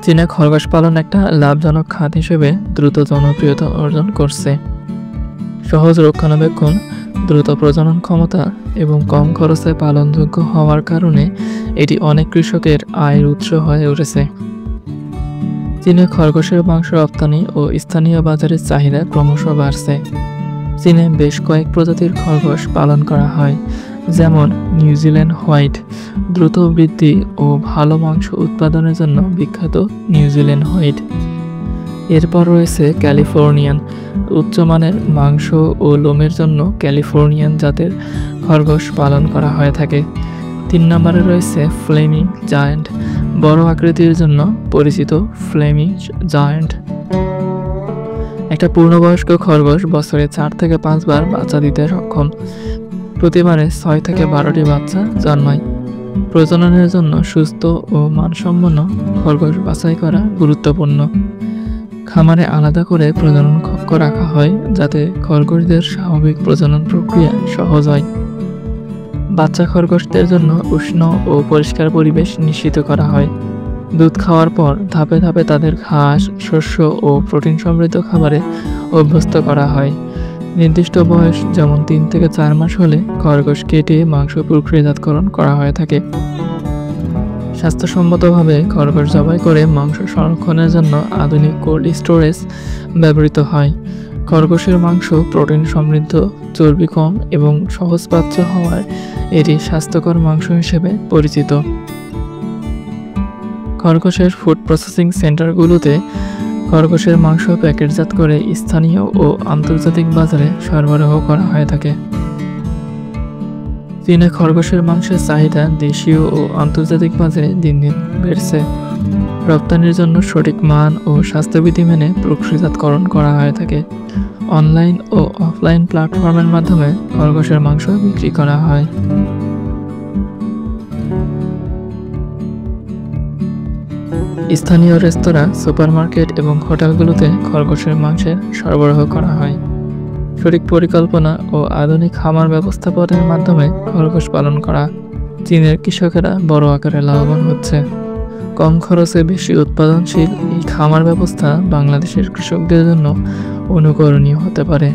চীনে খরগোশ পালন একটা লাভজনক খাত হিসেবে দ্রুত জনপ্রিয়তা অর্জন করছে। সহজ রক্ষণাবেক্ষণ, দ্রুত প্রজনন ক্ষমতা এবং কম খরচে পালনযোগ্য হওয়ার কারণে এটি অনেক কৃষকের আয়ের উৎস হয়ে উঠেছে। চীনে খরগোশের মাংস রপ্তানি ও স্থানীয় বাজারের চাহিদা ক্রমশ বাড়ছে। চীনে বেশ কয়েক প্রজাতির খরগোশ পালন করা হয়, যেমন নিউজিল্যান্ড হোয়াইট, দ্রুত বৃদ্ধি ও ভালো মাংস উৎপাদনের জন্য বিখ্যাত নিউজিল্যান্ড হোয়াইট। এরপর রয়েছে ক্যালিফোর্নিয়ান, উচ্চমানের মাংস ও লোমের জন্য ক্যালিফোর্নিয়ান জাতের খরগোশ পালন করা হয়ে থাকে। 3 নম্বরে রয়েছে ফ্লেমিশ জায়ান্ট, বড় আকৃতির জন্য পরিচিত ফ্লেমিশ জায়ান্ট। একটা পূর্ণবয়স্ক খরগোশ বছরে 4 থেকে 5 বার বাচ্চা দিতে সক্ষম। প্রতিবারে 6 থেকে 12টি বাচ্চা জন্মায়। প্রজননের জন্য সুস্থ ও মানসম্পন্ন খরগোশ বাছাই করা গুরুত্বপূর্ণ। খামারে আলাদা করে প্রজনন কক্ষ রাখা হয়, যাতে খরগোশদের স্বাভাবিক প্রজনন প্রক্রিয়া সহজ হয়। বাচ্চা খরগোশদের জন্য উষ্ণ ও পরিষ্কার পরিবেশ নিশ্চিত করা হয়। দুধ খাওয়ার পর ধাপে ধাপে তাদের ঘাস, শস্য ও প্রোটিন সমৃদ্ধ খাবারে অভ্যস্ত করা হয়। নির্দিষ্ট বয়স যেমন 3 থেকে 4 মাস হলে খরগোশ কেটে মাংস প্রক্রিয়াজাতকরণ করা হয়ে থাকে। স্বাস্থ্যসম্মতভাবে খরগোশ জবাই করে মাংস সংরক্ষণের জন্য আধুনিক কোল্ড স্টোরেজ ব্যবহৃত হয়। খরগোশের মাংস প্রোটিন সমৃদ্ধ, চর্বি কম এবং সহজপাচ্য হওয়ায় এটি স্বাস্থ্যকর মাংস হিসেবে পরিচিত। খরগোশের ফুড প্রসেসিং সেন্টারগুলোতে খরগোশের মাংস প্যাকেটজাত করে স্থানীয় ও আন্তর্জাতিক বাজারে সরবরাহ করা হয়ে থাকে। চীনে খরগোশের মাংসের চাহিদা দেশীয় ও আন্তর্জাতিক বাজারে দিন দিন বেড়েছে। রপ্তানির জন্য সঠিক মান ও স্বাস্থ্যবিধি মেনে প্রক্রিয়াজাতকরণ করা হয়ে থাকে। অনলাইন ও অফলাইন প্ল্যাটফর্মের মাধ্যমে খরগোশের মাংস বিক্রি করা হয়। স্থানীয় রেস্তোরাঁ, সুপারমার্কেট এবং হোটেলগুলোতে খরগোশের মাংসের সরবরাহ করা হয়। সঠিক পরিকল্পনা ও আধুনিক খামার ব্যবস্থাপনার মাধ্যমে খরগোশ পালন করা চীনের কৃষকেরা বড় আকারে লাভবান হচ্ছে। কম খরচে বেশি উৎপাদনশীল এই খামার ব্যবস্থা বাংলাদেশের কৃষকদের জন্য অনুকরণীয় হতে পারে।